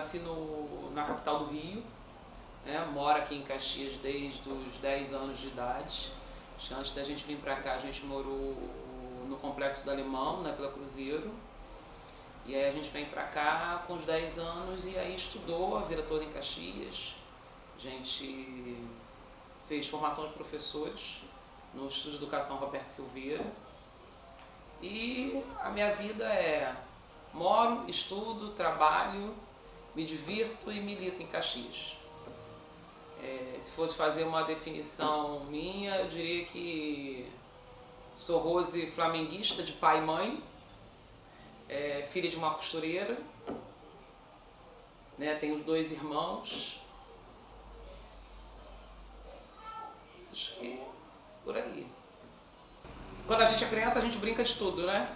nasci na capital do Rio, né? Moro aqui em Caxias desde os 10 anos de idade. Antes da gente vir para cá, a gente morou no Complexo do Alemão, na Vila Cruzeiro. E aí a gente vem para cá com os 10 anos e aí estudou a vida toda em Caxias. A gente fez formação de professores no Instituto de Educação Roberto Silveira. E a minha vida é: moro, estudo, trabalho, me divirto e milito em Caxias. Se fosse fazer uma definição minha, eu diria que sou Rose flamenguista de pai e mãe, filha de uma costureira, né? Tenho 2 irmãos. Acho que por aí. Quando a gente é criança, a gente brinca de tudo, né?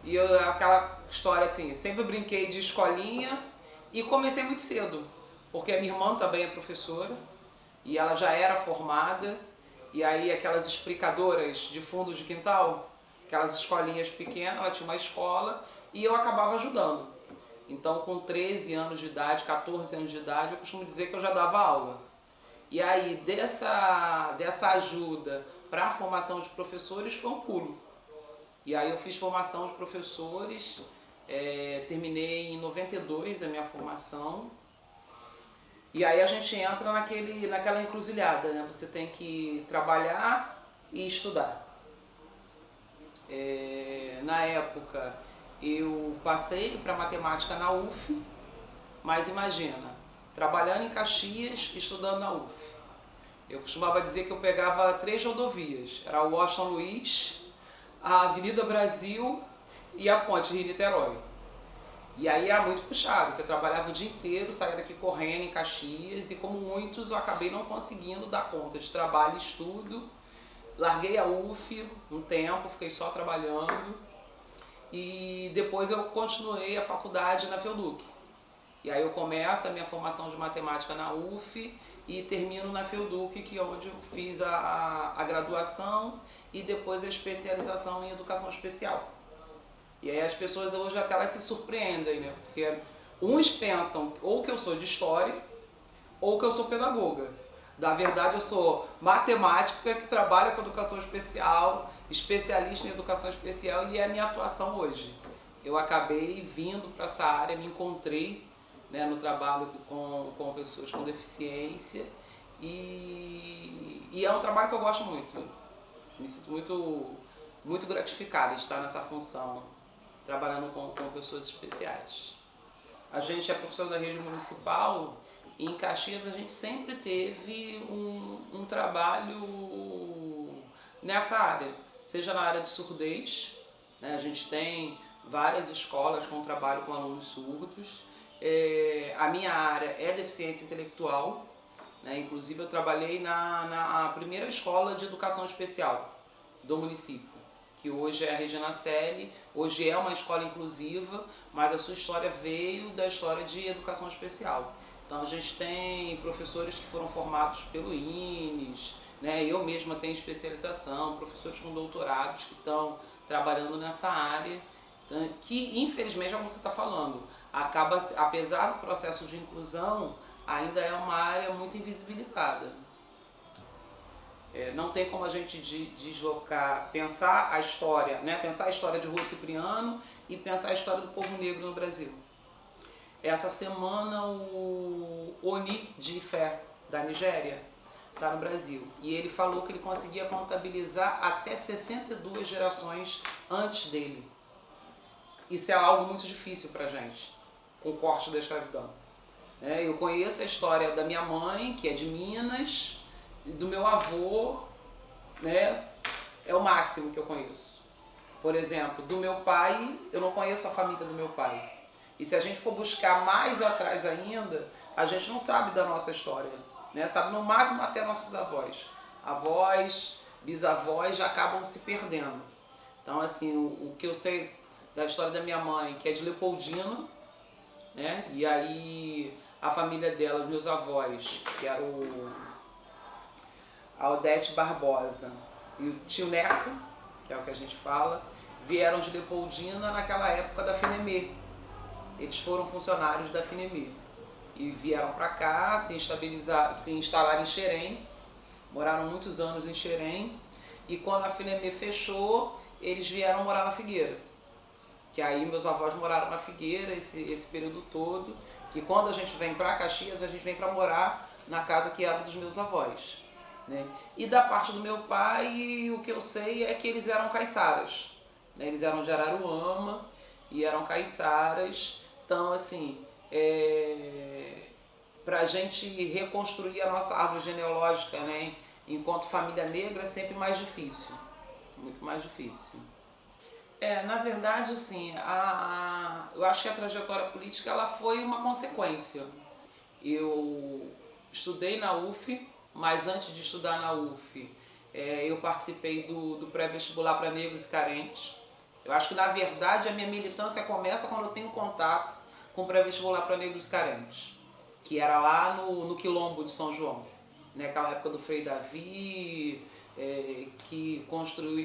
E aquela história assim, sempre brinquei de escolinha e comecei muito cedo, porque a minha irmã também é professora e ela já era formada, e aí aquelas explicadoras de fundo de quintal, aquelas escolinhas pequenas, ela tinha uma escola e eu acabava ajudando. Então com 13 anos de idade, 14 anos de idade, eu costumo dizer que eu já dava aula. E aí dessa ajuda para a formação de professores foi um pulo. E aí eu fiz formação de professores, terminei em 92 a minha formação. E aí a gente entra naquela encruzilhada, né? Você tem que trabalhar e estudar. Na época eu passei para matemática na UF, mas imagina, trabalhando em Caxias, estudando na UF. Eu costumava dizer que eu pegava 3 rodovias, era o Washington Luiz, a Avenida Brasil e a Ponte Rio-Niterói. E aí era muito puxado, porque eu trabalhava o dia inteiro, saía daqui correndo em Caxias, e como muitos eu acabei não conseguindo dar conta de trabalho e estudo. Larguei a UF um tempo, fiquei só trabalhando, e depois eu continuei a faculdade na FEUDUC. E aí eu começo a minha formação de matemática na UF e termino na FEUDUC, que é onde eu fiz a graduação e depois a especialização em educação especial. E aí as pessoas hoje até elas se surpreendem, né? Porque uns pensam ou que eu sou de história ou que eu sou pedagoga. Na verdade eu sou matemática que trabalha com educação especial, especialista em educação especial, e é a minha atuação hoje. Eu acabei vindo para essa área, me encontrei, né, no trabalho com pessoas com deficiência, e é um trabalho que eu gosto muito. Me sinto muito gratificada de estar nessa função, trabalhando com pessoas especiais. A gente é professor da rede municipal e em Caxias a gente sempre teve um trabalho nessa área, seja na área de surdez, né? A gente tem várias escolas com trabalho com alunos surdos. A minha área é deficiência intelectual, né? Inclusive eu trabalhei na primeira escola de educação especial do município, que hoje é a Regina Selle, hoje é uma escola inclusiva, mas a sua história veio da história de educação especial. Então a gente tem professores que foram formados pelo INES, né? Eu mesma tenho especialização, professores com doutorados que estão trabalhando nessa área, que infelizmente, como você está falando, acaba, apesar do processo de inclusão, ainda é uma área muito invisibilizada. Não tem como a gente deslocar, pensar a história, né? Pensar a história de Rua Cipriano e pensar a história do povo negro no Brasil. Essa semana o Oni de Ifé, da Nigéria, está no Brasil. E ele falou que ele conseguia contabilizar até 62 gerações antes dele. Isso é algo muito difícil para a gente, com o corte da escravidão. Eu conheço a história da minha mãe, que é de Minas, e do meu avô, né? É o máximo que eu conheço. Por exemplo, do meu pai, eu não conheço a família do meu pai. E se a gente for buscar mais atrás ainda, a gente não sabe da nossa história, né? Sabe no máximo até nossos avós. Avós, bisavós já acabam se perdendo. Então assim, o que eu sei da história da minha mãe, que é de Leopoldina, né? E aí a família dela, meus avós, que era a Odete Barbosa e o tio Neco, que é o que a gente fala, vieram de Leopoldina naquela época da FINEME. Eles foram funcionários da FINEME. e vieram para cá, se instalaram em Xerém, moraram muitos anos em Xerém, e quando a FINEME fechou, eles vieram morar na Figueira. Que aí meus avós moraram na Figueira esse período todo, que quando a gente vem para Caxias, a gente vem para morar na casa que era dos meus avós. Né? E da parte do meu pai, o que eu sei é que eles eram caiçaras. Né? Eles eram de Araruama e eram caiçaras. Então, assim, para a gente reconstruir a nossa árvore genealógica, né, enquanto família negra, é sempre mais difícil. Muito mais difícil. Na verdade, assim, eu acho que a trajetória política ela foi uma consequência. Eu estudei na UF, mas antes de estudar na UF, eu participei do pré-vestibular para negros e carentes. Eu acho que, na verdade, a minha militância começa quando eu tenho contato com o pré-vestibular para negros e carentes, que era lá no Quilombo de São João, né? Aquela época do Frei Davi, que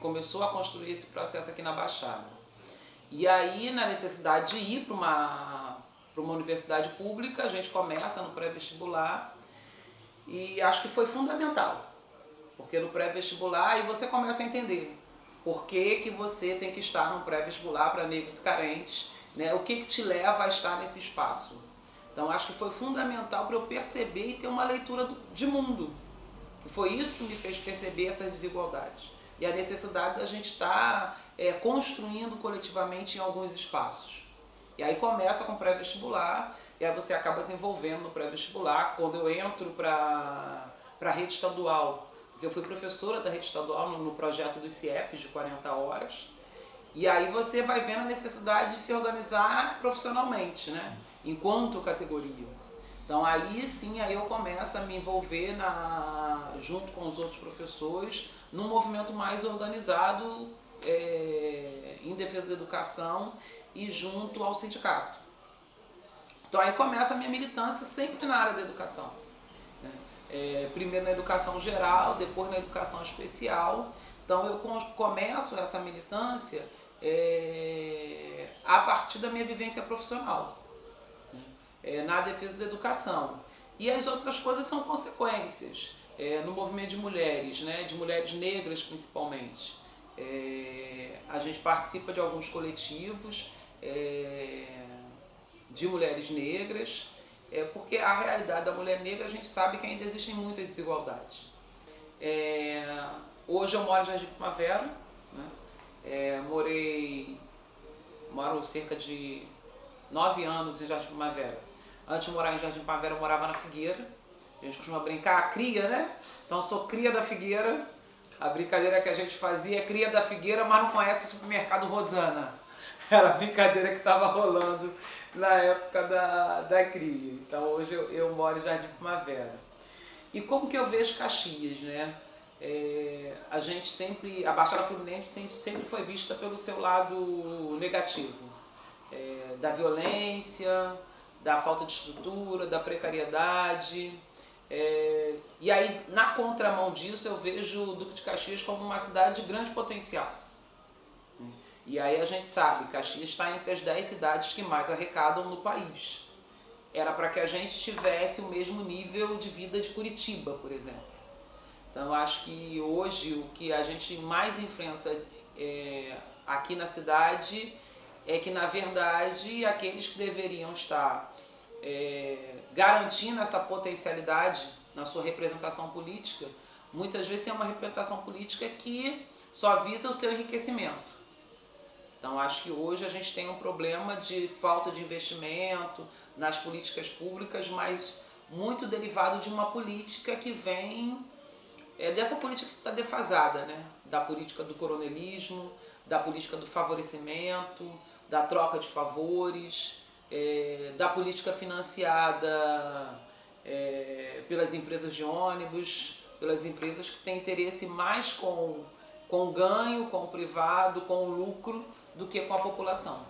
começou a construir esse processo aqui na Baixada. E aí, na necessidade de ir para uma universidade pública, a gente começa no pré-vestibular e acho que foi fundamental, porque no pré-vestibular aí você começa a entender por que você tem que estar no pré-vestibular para negros carentes, né? O que te leva a estar nesse espaço. Então acho que foi fundamental para eu perceber e ter uma leitura de mundo. Foi isso que me fez perceber essas desigualdades e a necessidade da gente estar construindo coletivamente em alguns espaços. E aí começa com o pré-vestibular e aí você acaba se envolvendo no pré-vestibular. Quando eu entro para a rede estadual, porque eu fui professora da rede estadual no projeto dos CIEPs de 40 horas, e aí você vai vendo a necessidade de se organizar profissionalmente, né? Enquanto categoria. Então aí sim, aí eu começo a me envolver junto com os outros professores num movimento mais organizado em defesa da educação e junto ao sindicato. Então aí começa a minha militância sempre na área da educação. Né? Primeiro na educação geral, depois na educação especial. Então eu começo essa militância a partir da minha vivência profissional. Na defesa da educação. E as outras coisas são consequências. No movimento de mulheres, né, de mulheres negras principalmente. A gente participa de alguns coletivos de mulheres negras, porque a realidade da mulher negra a gente sabe que ainda existem muitas desigualdades. Hoje eu moro em Jardim Primavera, né? Moro cerca de 9 anos em Jardim Primavera. Antes de morar em Jardim Primavera, eu morava na Figueira. A gente costuma brincar, a cria, né? Então eu sou cria da Figueira. A brincadeira que a gente fazia é cria da Figueira, mas não conhece o supermercado Rosana. Era a brincadeira que estava rolando na época da cria. Então hoje eu moro em Jardim Primavera. E como que eu vejo Caxias, né? A Baixada Fluminense sempre foi vista pelo seu lado negativo. Da violência, da falta de estrutura, da precariedade. E aí, na contramão disso, eu vejo o Duque de Caxias como uma cidade de grande potencial. E aí a gente sabe, Caxias está entre as 10 cidades que mais arrecadam no país. Era para que a gente tivesse o mesmo nível de vida de Curitiba, por exemplo. Então, eu acho que hoje o que a gente mais enfrenta aqui na cidade é que, na verdade, aqueles que deveriam estar garantindo essa potencialidade na sua representação política, muitas vezes tem uma representação política que só visa o seu enriquecimento. Então, acho que hoje a gente tem um problema de falta de investimento nas políticas públicas, mas muito derivado de uma política que vem dessa política que está defasada, né? Da política do coronelismo, da política do favorecimento, da troca de favores, da política financiada pelas empresas de ônibus, pelas empresas que têm interesse mais com o ganho, com o privado, com o lucro, do que com a população.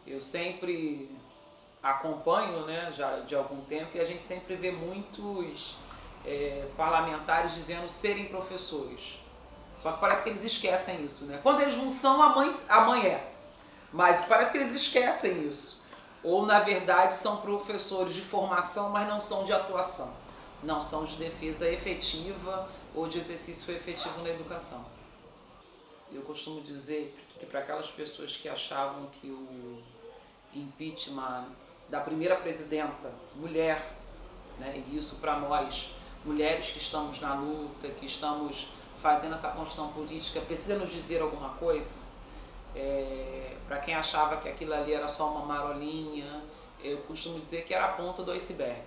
Eu sempre acompanho, né, já de algum tempo, e a gente sempre vê muitos parlamentares dizendo serem professores. Só que parece que eles esquecem isso, né? Quando eles não são, a mãe é. Mas parece que eles esquecem isso. ou na verdade são professores de formação, mas não são de atuação, não são de defesa efetiva ou de exercício efetivo na educação. Eu costumo dizer que para aquelas pessoas que achavam que o impeachment da primeira presidenta, mulher, né, e isso para nós, mulheres que estamos na luta, que estamos fazendo essa construção política, precisa nos dizer alguma coisa. Para quem achava que aquilo ali era só uma marolinha, eu costumo dizer que era a ponta do iceberg.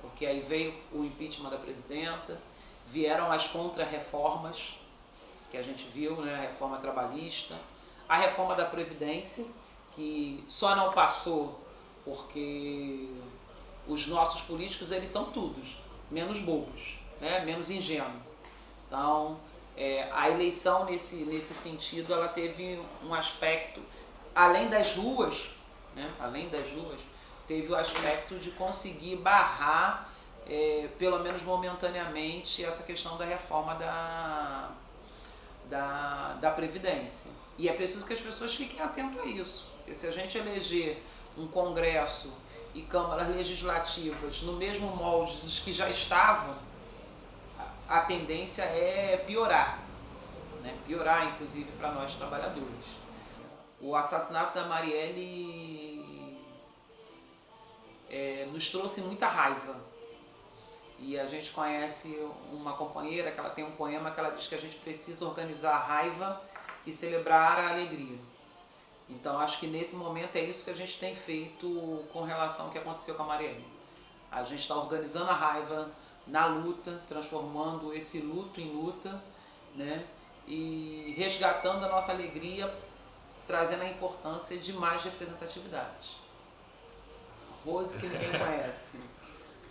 Porque aí veio o impeachment da presidenta, vieram as contra-reformas, que a gente viu, né, a reforma trabalhista, a reforma da Previdência, que só não passou porque os nossos políticos, eles são todos menos bobos, né, menos ingênuos. Então, a eleição nesse sentido, ela teve um aspecto, além das ruas, né, teve o aspecto de conseguir barrar, pelo menos momentaneamente, essa questão da reforma da Previdência. E é preciso que as pessoas fiquem atentas a isso, porque se a gente eleger um Congresso e câmaras legislativas no mesmo molde dos que já estavam, a tendência é piorar, né? Piorar inclusive para nós trabalhadores. O assassinato da Marielle nos trouxe muita raiva. E a gente conhece uma companheira que ela tem um poema que ela diz que a gente precisa organizar a raiva e celebrar a alegria. Então acho que nesse momento é isso que a gente tem feito com relação ao que aconteceu com a Marielle. A gente está organizando a raiva na luta, transformando esse luto em luta, né? E resgatando a nossa alegria, trazendo a importância de mais representatividade. Rose, que ninguém conhece.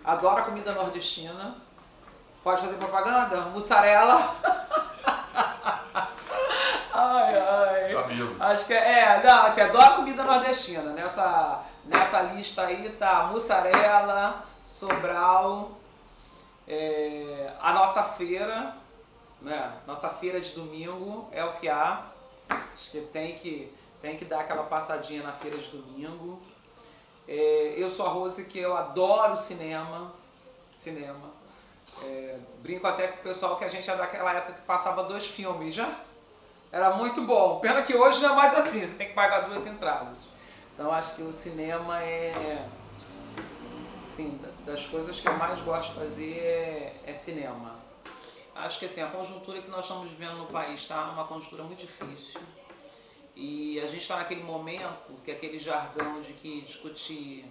Adora comida nordestina. Pode fazer propaganda? Mussarela. Ai, ai. Amigo. Acho que não, você adora comida nordestina. Nessa lista aí tá mussarela, Sobral, a nossa feira, né? Nossa feira de domingo é o que há. Acho que tem que dar aquela passadinha na feira de domingo. Eu sou a Rose, que eu adoro cinema. Brinco até com o pessoal que a gente é daquela época que passava 2 filmes já. Era muito bom. Pena que hoje não é mais assim, você tem que pagar 2 entradas. Então acho que o cinema assim, das coisas que eu mais gosto de fazer é cinema. Acho que assim, a conjuntura que nós estamos vivendo no país está uma conjuntura muito difícil. E a gente está naquele momento que aquele jargão de que discutir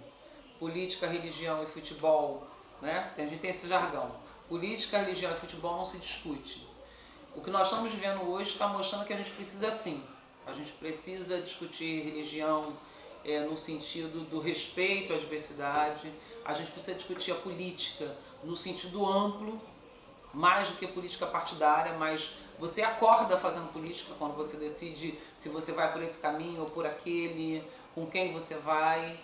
política, religião e futebol, né? A gente tem esse jargão. Política, religião e futebol não se discute. O que nós estamos vivendo hoje está mostrando que a gente precisa sim. A gente precisa discutir religião no sentido do respeito à diversidade. A gente precisa discutir a política no sentido amplo, mais do que política partidária, mas você acorda fazendo política quando você decide se você vai por esse caminho ou por aquele, com quem você vai,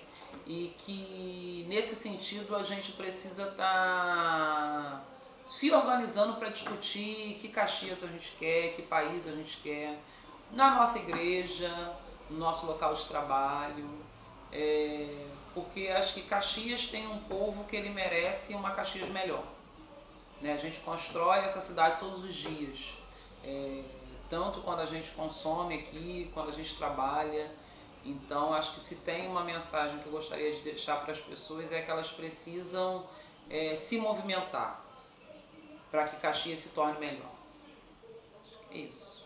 e que nesse sentido a gente precisa estar se organizando para discutir que Caxias a gente quer, que país a gente quer, na nossa igreja, no nosso local de trabalho, porque acho que Caxias tem um povo que ele merece uma Caxias melhor. A gente constrói essa cidade todos os dias, tanto quando a gente consome aqui, quando a gente trabalha. Então acho que se tem uma mensagem que eu gostaria de deixar para as pessoas é que elas precisam se movimentar para que Caxias se torne melhor. Acho que é isso.